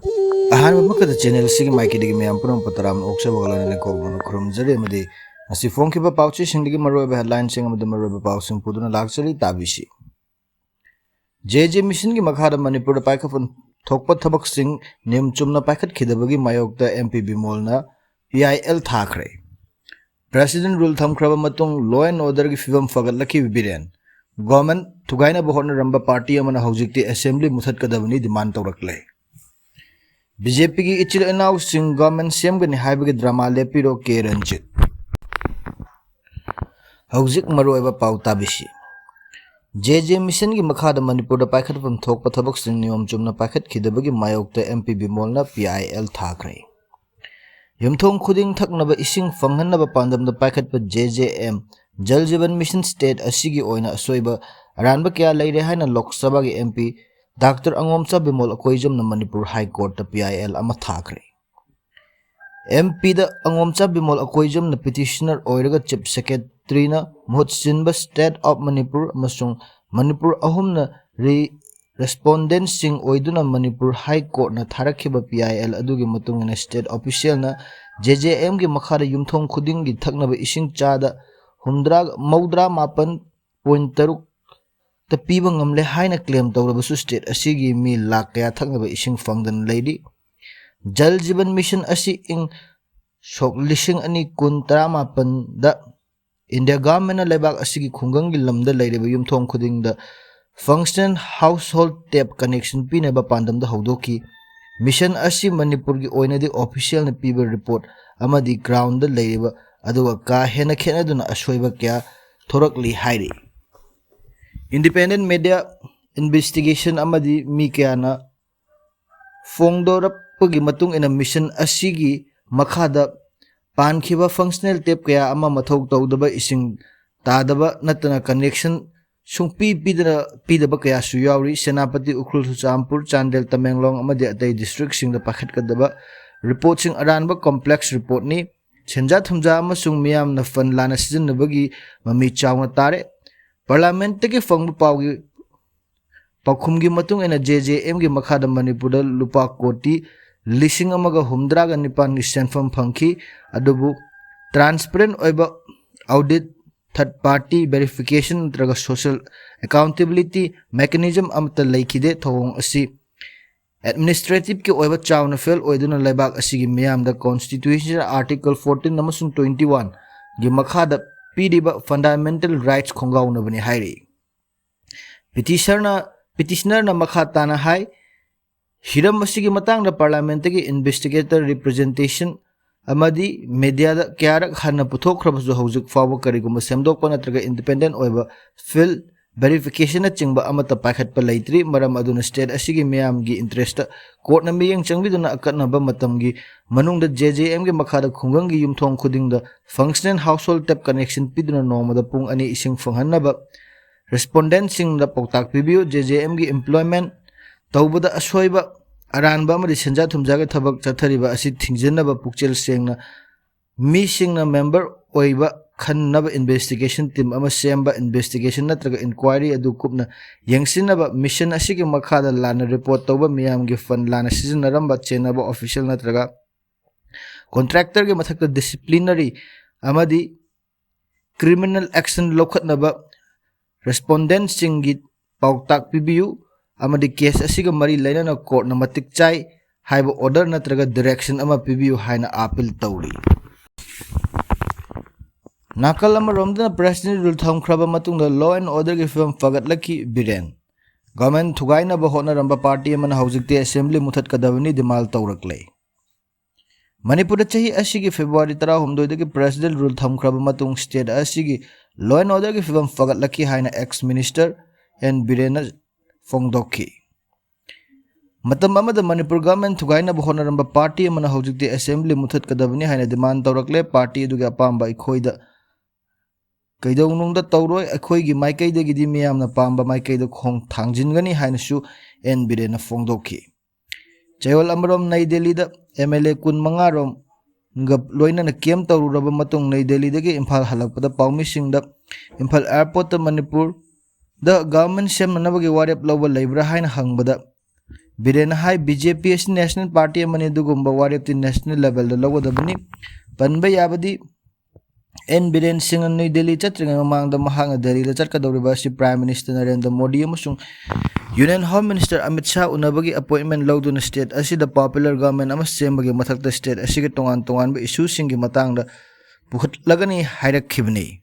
Ahan makata channel sigi maiki digi me ampunam pataram oksa bagala ne ko khrum jari amadi asi phone ki ba pauchi singdigi maro ba headline sing amadi maro ba pausing puduna lakchari tabisi JJ mission gi makhada Manipur da paikapun thokpa thabak sing nem chumna paikat khidabagi mayok da MP Bimol na PIL thakre President rule thamkraba matung law and order gi fibam fagalaki bibiren government thugaina bahorna ramba party amana hojikti assembly muthat kadabani demand tawrakle BJP की इचिल इनाउ Singh government CM के निहाइब के drama लेपिरो के रंजित हौजिक मरोएबा पाउता बिशी JJ मिशन की मखाद मणिपुर पाखत फम थोक पथबक सिंह नियम चुमना पाखत खिदबगी मायोक्ता MP Bimol na PIL थाखरे यमथोंग खुदिंग थकनब इसिंग फंगहनब पांदम द पाखत प JJM जल जीवन मिशन स्टेट असिगी ओइना असोइबा अरानब क्या लैरे हाइना लोकसभा के MP Dr. Angomcha Bimol Akoijam na Manipur High Court ta PIL ama thakre. MP da Angomcha Bimol Akoijam na petitioner oiraga Chief Secretary na Muhut Sinba State of Manipur amasung Manipur ahum na respondent sing oiduna Manipur High Court na tharakhiba PIL adugi matungina state official na JJM gi makhara yumthong khuding gi thaknaba ising chada maudra mapan point taruk the people ngamle haina claim tawrabasu state asigi mi lakh kaya thaknaba ising fangdan lady jal jiban mission asi ing sok lishing ani kun taramapan da India government lebak asigi khungang gi lamda leireba yumthong khuding da functional household tap connection pinaba pandam da haudoki mission asi Manipur gi oina di official na piba report amadi ground da leireba aduga ka hena khena duna ashoiba kya thorakli hairi Independent media investigation amadi mi kayana fongdorapagi matung ina mission asigi makhada pankhiba functional tape kaya ama mathau tawdaba ising tadaba natana connection sungpi pidaba kaya su yauri senapati ukrul champur chandel tamenglong amadi atai district sing da pakhat kadaba report sing aranba complex report ni chenja thumja amasung miyam na fan lana season nabagi mami chawna tare Parliament ke fangbu paugi pakhumgi matung ena JJM gi makhada Manipur lupa koti lising amaga humdra ga nipan ni senfam phangki adubu transparent oiba audit third party verification traga social accountability mechanism amta laikide thong asi administrative ki oiba chawna fail oiduna lebak asigi miyam da constitution article 14 namasung 21 gi makhada Pidiba fundamental rights khongauna bani hairi petitioner na makhata na hai hiram masigi matang na parliament gi investigator representation amadi media da kyarak hanna puthok khrabasu haujuk fawa kariguma semdok pa natraga independent oiba field verification na chingba amata pakhat pa laitri maram aduna state asigi miyam gi interest court na miyeng changbiduna akatna ba matam gi manung da JJM gi makhada khungang gi yumthong khuding da functional household tap connection piduna noma da pung ani ising phanghanna ba respondent sing da poktak pibiu JJM gi employment tawbada asoiba aranba amadi senja thumja ga thabak chathariba asi thingjena ba pukchel sengna mi singna member oiba khannaba investigation team ama semba investigation natraga inquiry adu kupna yengsinaba mission asigi makhada lana report tawba miyam gi fund lana season naramba chenaba official natraga contractor ge mathakta disciplinary amadi criminal action lokhatnaba respondent singi pautak pibiu amadi case asiga mari lainana court na matik chai haiba order natraga direction ama pibiu haina appeal tawri Nakal amarom president rule thamkraba matungda law and order gi film fagatlaki biren government thugaina ba hona ramba party amana hojikte assembly muthat kadabani dimal tawrakle Manipur chahi asigi February 19 dagi president rule thamkraba matung state asigi law and order gi film fagatlaki haina ex minister and birena fongdokki matam amada Manipur government thugaina ba hona ramba party amana hojikte assembly muthat kadabani haina demand tawrakle party duga apamba ikhoida Kaidonungda Tauroi Akoigi Maikaida Gidi Miam na Pamba Maikaida Kong Tangjingani Hainasu and Bidena Fongdoki. Chayol Amarom Nai Delhi da MLA Kun Mangarom Ngap Loina na Kiem Tauru Rabamatong Nai Delhi dagi Impal Halakpada Paumi Sing da Impal Airport Manipur the government Sem Navagi Warap Lower Libra Hain Hangbada Biren hai BJP as national party amani dugumba warep ti national level da logodabani panba yabadi N Biren Singh New Delhi chatringa mamang da mahang Delhi da chatkadawriba si Prime Minister Narendra Modi amasung Union Home Minister Amit Shah unabagi appointment lawduna state asi the popular government ama sembagi mathakta state asi ge tongan tongan ba issue singi matangda lagani hairakkhibni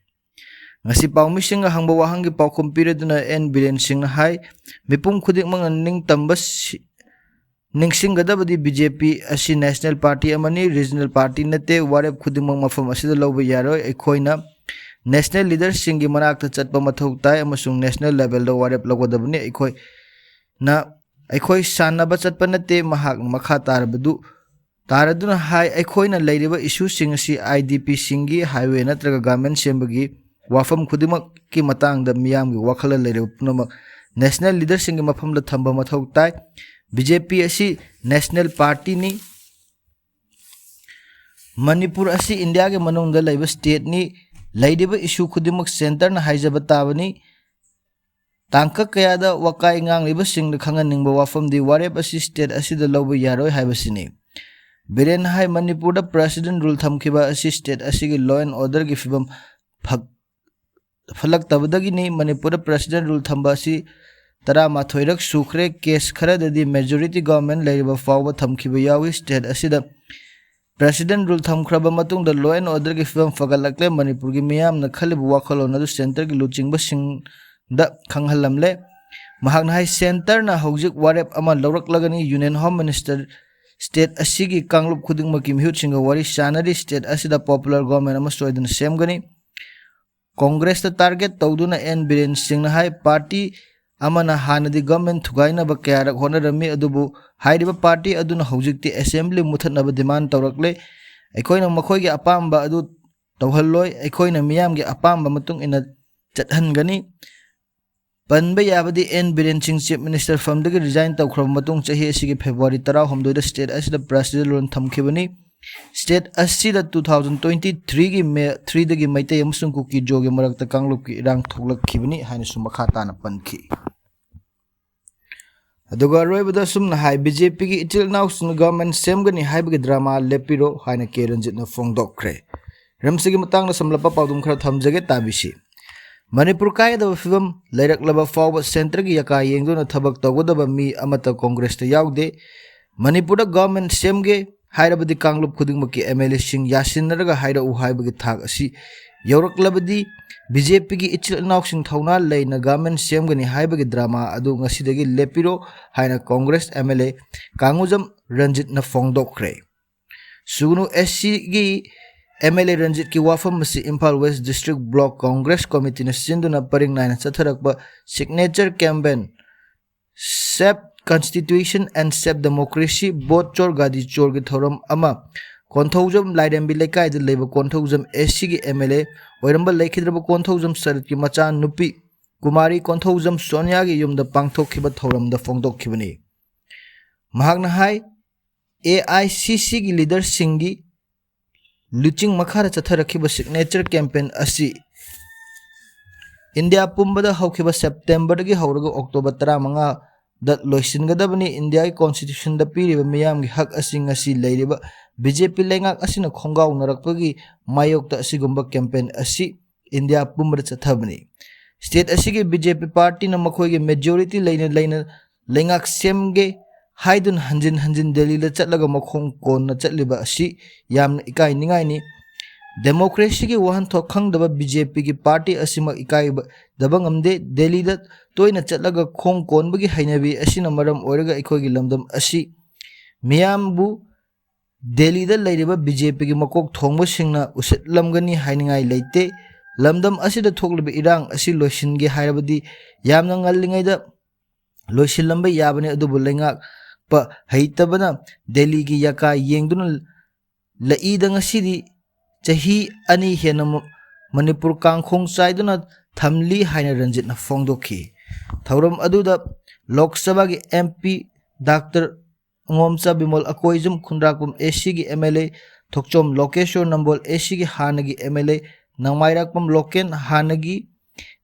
ngasi paumi singa hangba wahangi paukhum pireduna N Biren Singh hai mipum khudik mang ning tambas ningsinggadabadi BJP asi national party amani regional party nate warep khudimang mafam asida lawba yaroi ekhoina national leaders singi manakta chatpa mathau tai amasung national level da warep lagodabni ekhoi na ekhoi sanaba chatpa nate mahak makha tarabadu taraduna hai ekhoina leiriba issue sing si IDP singi highway natraga government sembagi wafam khudimak ki matang da miyam gi wakhala leiriba punama national leaders singi mafam la thamba mathau tai BJP asi national party ni Manipur asi India ke manung da laiba state ni laidiba issue khudimak center na haijaba tabani tangka kaya da wakai ngang liba sing da khangan ningba wafam di warep asi state asi da lawba yaroi haibasini Biren hai Manipur da president rule thamkiba asi state asi gi law and order gi fibam falak tabadagi ni Manipur da president rule thamba asi tara mathoirak sukhre case khara dadi majority government laiba fawba thamkiba yawi state asida president rule thamkhraba matung da law and order gi fibam fagalakle Manipur gi miyam na khalibu wakhalon adu center gi luchingba sing da khanghalamle mahakna hai center na hojik warep ama lawrak lagani union home minister state asigi kanglup khudingma ki mihut singa wari sanari state asida popular government ama soidun semgani congress ta target tawduna N Biren Singh na hai party amana hanadi government thugaina ba kayara honarami adubu hairiba party aduna hojikti assembly muthanaba demand tawrakle ekoina makhoi gi apamba adu tawhalloi ekoina miyam gi apamba matung ina chathangani panba yabadi N Biren Singh chief minister from the resign tawkhra matung chahi asigi February 12 da state asida president lon thamkhibani state asida 2023 gi May 3 dagi maitai amsung kuki joge marakta kanglup ki irang thoklakhibani haina sumakha tana panki aduga roibada sumna hai BJP gi itil now sun government semgani haibagi drama lepiro haina keranjit na fongdokre ramsigi matang na samlapa pawdum khara thamjage tabisi Manipur kai da fibam lairak laba fawba center gi yaka yengduna thabak tawgodaba mi amata congress ta yaude Manipur da government semge hairabadi kanglup khudingmaki MLA sing yasin naraga haira u haibagi thak asi yawraklabadi BJP gi ichil nauk sing thauna leina government semgani haibagi drama adu ngasidagi lepiro haina congress MLA Kangujam Ranjit na fongdokre sugunu SC gi MLA Ranjit ki wafam masi Imphal West District Block Congress Committee na sinduna paring naina chatharakba signature campaign SEP Constitution and SEP Democracy both chor gadi chor gi thoram ama konthaujam laidambi lekai de leba konthaujam SC gi MLA oiramba lekhidraba konthaujam sarit ki macha nupi Kumari konthaujam Sonia gi yumda pangthokhiba thoram da fongdokhibani mahakna hai AICC gi leader singi luching makhara chatharakhiba signature campaign asi India pumbada hawkhiba September gi hawraga October 15 da loisingadabani India ki constitution da piriba miyam gi hak asing asi leiriba BJP lengak asina khongaw narakpagi mayokta asigumba campaign asi India pumbada chathabani state asigi BJP party na makhoi gi majority leina lengak semge haidun hanjin Delhi la chatlaga makhong kon na chatliba asi yamna ikai ningai ni democracy gi wahan thokhang daba BJP gi party asima ikai dabang amde Delhi da toina chatlaga khong kon bagi hainabi asina maram oiraga ikoi gi lamdam asi miyambu Delhi da leiriba BJP gi makok thongba singna usit lamgani hainingai leite lamdam asida thokliba irang asi loisin gi hairabadi yamna ngallingai da loisin lamba yabane adubu lengak pa haitabana Delhi gi yaka yengduna laida ngasidi chahi ani hena Manipur kangkhong chaiduna thamli haina Ranjit na fongdokhi thauram aduda Lok Sabha gi MP Dr Ngomcha Bimol Akoijam Khundrakum AC gi MLA Thokchom Lokeshwar Nambol AC gi Hanagi MLA Nangmairakpam Loken Hanagi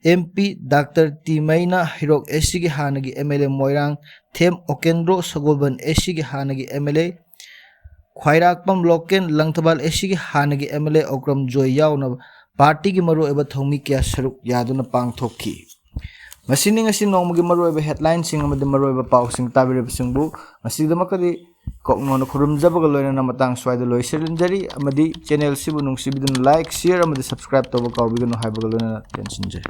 MP Dr. Timaina Hirok SC Hanagi MLA Moirang Them Okendro Sagolban SC Hanagi MLA Khwairakpam Loken Langtabal SC Hanagi MLA Okram Joy Yauna Party ki maru eba thomi kya saruk yaduna pangthokki masining asin nongmagi maru eba headline sing amadi maru eba paw sing tabire singbu masidamakadi koknono khurumjabaga loina matang swaida loiselinjari amadi channel sibu nungsibidun like share amadi subscribe toba kawbigano haibaga loina tensinjari